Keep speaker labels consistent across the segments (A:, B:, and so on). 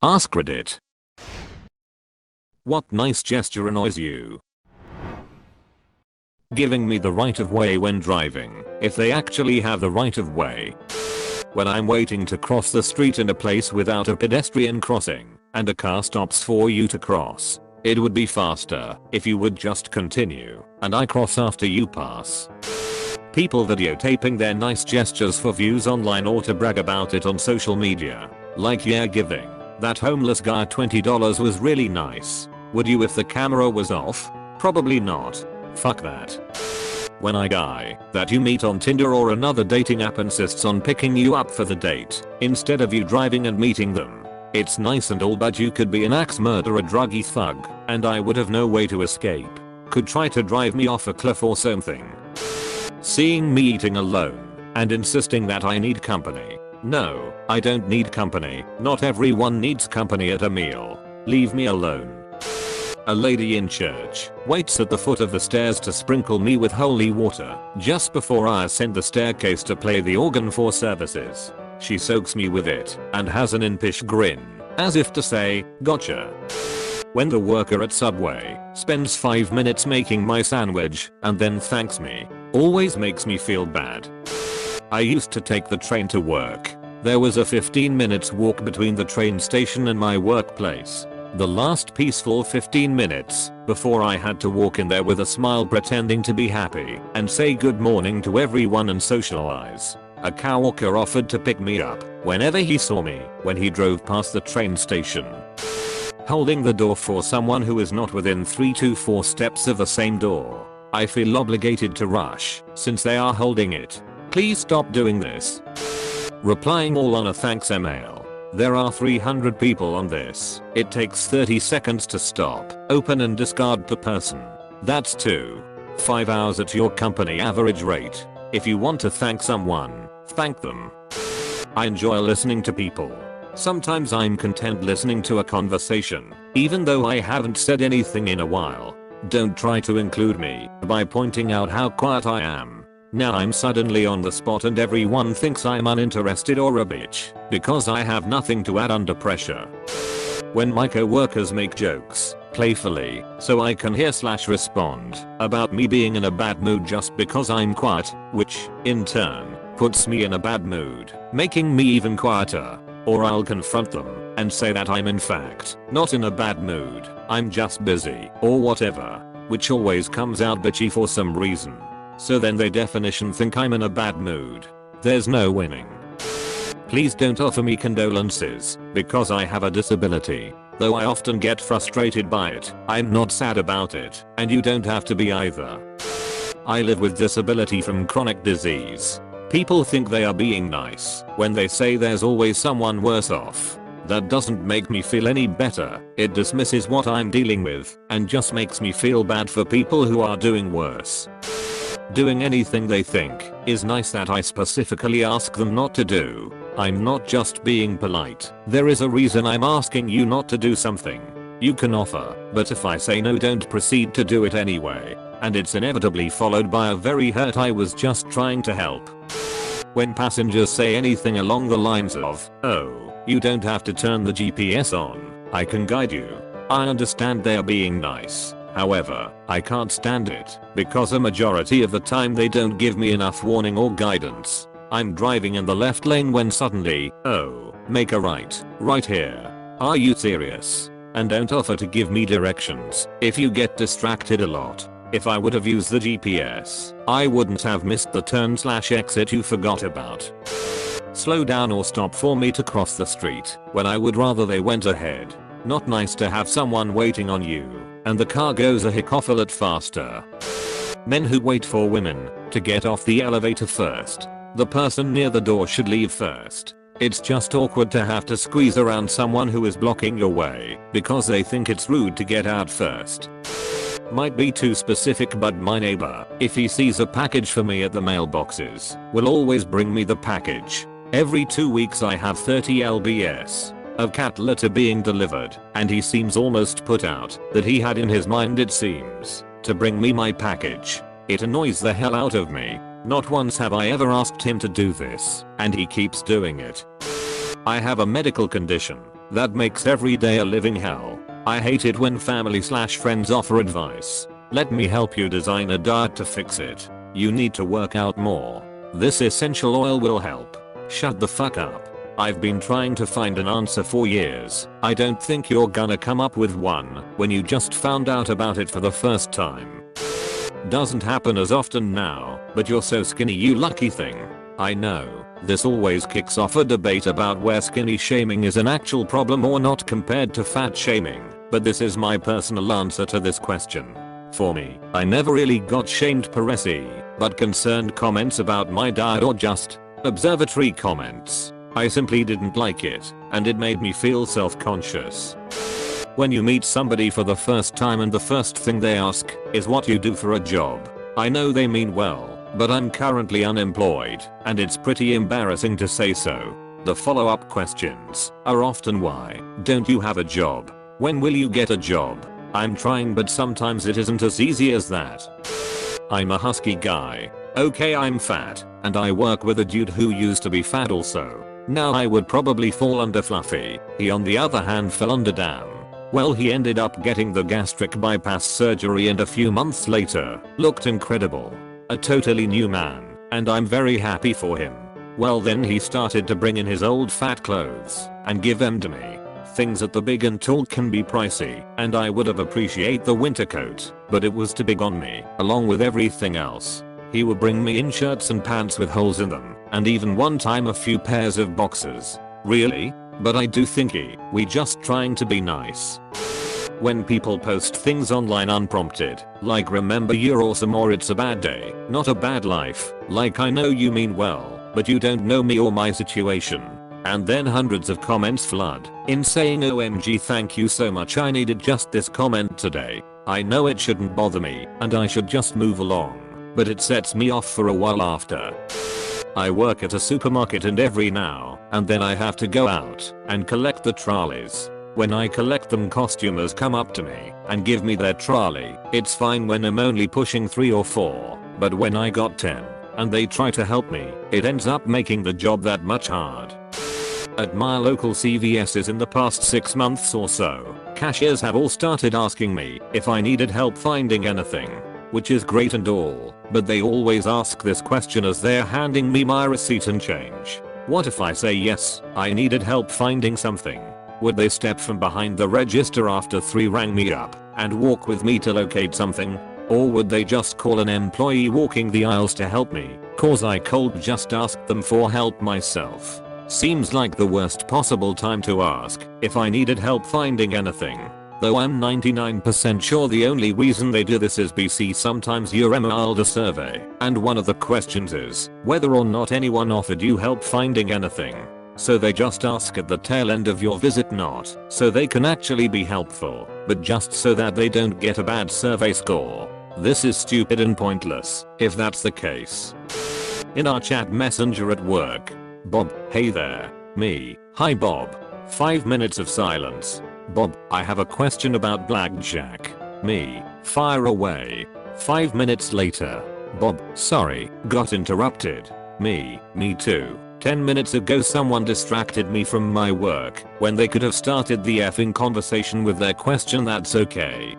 A: AskReddit. What nice gesture annoys you? Giving me the right of way when driving, if they actually have the right of way. When I'm waiting to cross the street in a place without a pedestrian crossing, and a car stops for you to cross. It would be faster if you would just continue, and I cross after you pass. People videotaping their nice gestures for views online or to brag about it on social media. Like, yeah, giving that homeless guy $20 was really nice. Would you if the camera was off? Probably not. Fuck that. When a guy that you meet on Tinder or another dating app insists on picking you up for the date, instead of you driving and meeting them. It's nice and all, but you could be an axe murderer, druggy thug, and I would have no way to escape. Could try to drive me off a cliff or something. Seeing me eating alone and insisting that I need company. No, I don't need company. Not everyone needs company at a meal. Leave me alone. A lady in church waits at the foot of the stairs to sprinkle me with holy water just before I ascend the staircase to play the organ for services. She soaks me with it and has an impish grin, as if to say, gotcha. When the worker at Subway spends 5 minutes making my sandwich and then thanks me, always makes me feel bad. I used to take the train to work. There was a 15 minutes walk between the train station and my workplace. The last peaceful 15 minutes before I had to walk in there with a smile pretending to be happy and say good morning to everyone and socialize. A coworker offered to pick me up whenever he saw me when he drove past the train station. Holding the door for someone who is not within 3 to 4 steps of the same door. I feel obligated to rush since they are holding it. Please stop doing this. Replying all on a thanks email. There are 300 people on this. It takes 30 seconds to stop, open and discard per person. That's 5 hours at your company average rate. If you want to thank someone, thank them. I enjoy listening to people. Sometimes I'm content listening to a conversation, even though I haven't said anything in a while. Don't try to include me by pointing out how quiet I am. Now I'm suddenly on the spot and everyone thinks I'm uninterested or a bitch because I have nothing to add under pressure. When my co-workers make jokes, playfully, so I can hear/respond about me being in a bad mood just because I'm quiet, which, in turn, puts me in a bad mood, making me even quieter. Or I'll confront them and say that I'm in fact not in a bad mood, I'm just busy, or whatever, which always comes out bitchy for some reason. So then they definition think I'm in a bad mood. There's no winning. Please don't offer me condolences because I have a disability. Though I often get frustrated by it, I'm not sad about it, and you don't have to be either. I live with disability from chronic disease. People think they are being nice when they say there's always someone worse off. That doesn't make me feel any better. It dismisses what I'm dealing with and just makes me feel bad for people who are doing worse. Doing anything they think is nice that I specifically ask them not to do. I'm not just being polite. There is a reason I'm asking you not to do something. You can offer, but if I say no, don't proceed to do it anyway. And it's inevitably followed by a very hurt I was just trying to help. When passengers say anything along the lines of, oh, you don't have to turn the GPS on, I can guide you. I understand they're being nice. However, I can't stand it because a majority of the time they don't give me enough warning or guidance. I'm driving in the left lane when suddenly, oh, make a right here. Are you serious? And don't offer to give me directions if you get distracted a lot. If I would have used the GPS, I wouldn't have missed the turn/exit you forgot about. Slow down or stop for me to cross the street when I would rather they went ahead. Not nice to have someone waiting on you and the car goes a heck of a lot faster. Men who wait for women to get off the elevator first. The person near the door should leave first. It's just awkward to have to squeeze around someone who is blocking your way because they think it's rude to get out first. Might be too specific, but my neighbor, if he sees a package for me at the mailboxes, will always bring me the package. Every 2 weeks I have 30 lbs of cat litter being delivered, and he seems almost put out that he had in his mind, it seems, to bring me my package. It annoys the hell out of me. Not once have I ever asked him to do this, and he keeps doing it. I have a medical condition That makes every day a living hell. I hate it when family/friends offer advice. Let me help you design a diet to fix it. You need to work out more. This essential oil will help. Shut the fuck up. I've been trying to find an answer for years. I don't think you're gonna come up with one when you just found out about it for the first time. Doesn't happen as often now, but you're so skinny, you lucky thing. I know, this always kicks off a debate about where skinny shaming is an actual problem or not compared to fat shaming, but this is my personal answer to this question. For me, I never really got shamed per se, but concerned comments about my diet or just observatory comments. I simply didn't like it, and it made me feel self-conscious. When you meet somebody for the first time and the first thing they ask is what you do for a job, I know they mean well, but I'm currently unemployed, and it's pretty embarrassing to say so. The follow-up questions are often why don't you have a job? When will you get a job? I'm trying, but sometimes it isn't as easy as that. I'm a husky guy. Okay, I'm fat, and I work with a dude who used to be fat also. Now I would probably fall under fluffy. He on the other hand fell under damn. Well, he ended up getting the gastric bypass surgery and a few months later looked incredible. A totally new man, and I'm very happy for him. Well, then he started to bring in his old fat clothes and give them to me. Things at the big and tall can be pricey, and I would have appreciated the winter coat, but it was too big on me, along with everything else. He would bring me in shirts and pants with holes in them, and even one time a few pairs of boxers. Really? But I do think we just trying to be nice. When people post things online unprompted, like remember you're awesome or it's a bad day, not a bad life, like I know you mean well, but you don't know me or my situation. And then hundreds of comments flood in saying OMG thank you so much, I needed just this comment today. I know it shouldn't bother me and I should just move along, but it sets me off for a while after. I work at a supermarket and every now and then I have to go out and collect the trolleys. When I collect them, costumers come up to me and give me their trolley. It's fine when I'm only pushing 3 or 4, but when I got 10 and they try to help me, it ends up making the job that much hard. At my local CVS's in the past 6 months or so, cashiers have all started asking me if I needed help finding anything, which is great and all, but they always ask this question as they're handing me my receipt and change. What if I say yes, I needed help finding something? Would they step from behind the register after 3 rang me up and walk with me to locate something? Or would they just call an employee walking the aisles to help me, cause I could just ask them for help myself? Seems like the worst possible time to ask if I needed help finding anything. Though I'm 99% sure the only reason they do this is BC sometimes you're emailed a survey and one of the questions is whether or not anyone offered you help finding anything. So they just ask at the tail end of your visit, not so they can actually be helpful, but just so that they don't get a bad survey score. This is stupid and pointless if that's the case. In our chat messenger at work, Bob, hey there. Me, hi Bob. 5 minutes of silence. Bob, I have a question about blackjack. Me, fire away. 5 minutes later. Bob, sorry, got interrupted. Me too. 10 minutes ago someone distracted me from my work when they could have started the effing conversation with their question. That's okay.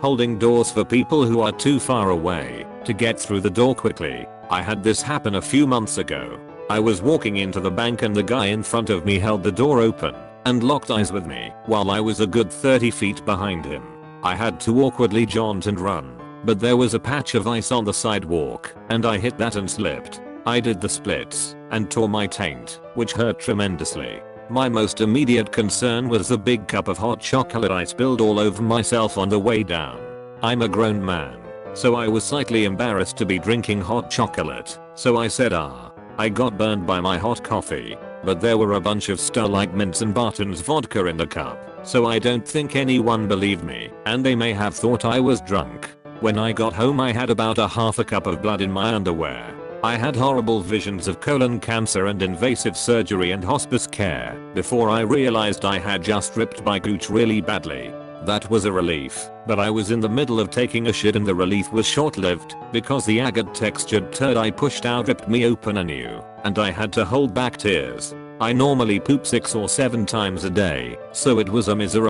A: Holding doors for people who are too far away to get through the door quickly. I had this happen a few months ago. I was walking into the bank and the guy in front of me held the door open and locked eyes with me while I was a good 30 feet behind him. I had to awkwardly jaunt and run, but there was a patch of ice on the sidewalk and I hit that and slipped. I did the splits and tore my taint, which hurt tremendously. My most immediate concern was the big cup of hot chocolate I spilled all over myself on the way down. I'm a grown man, so I was slightly embarrassed to be drinking hot chocolate, so I said I got burned by my hot coffee, but there were a bunch of Starlight mints and Barton's vodka in the cup, so I don't think anyone believed me, and they may have thought I was drunk. When I got home I had about a half a cup of blood in my underwear. I had horrible visions of colon cancer and invasive surgery and hospice care before I realized I had just ripped my gooch really badly. That was a relief, but I was in the middle of taking a shit and the relief was short-lived because the agate textured turd I pushed out ripped me open anew, and I had to hold back tears. I normally poop 6 or 7 times a day, so it was a miserable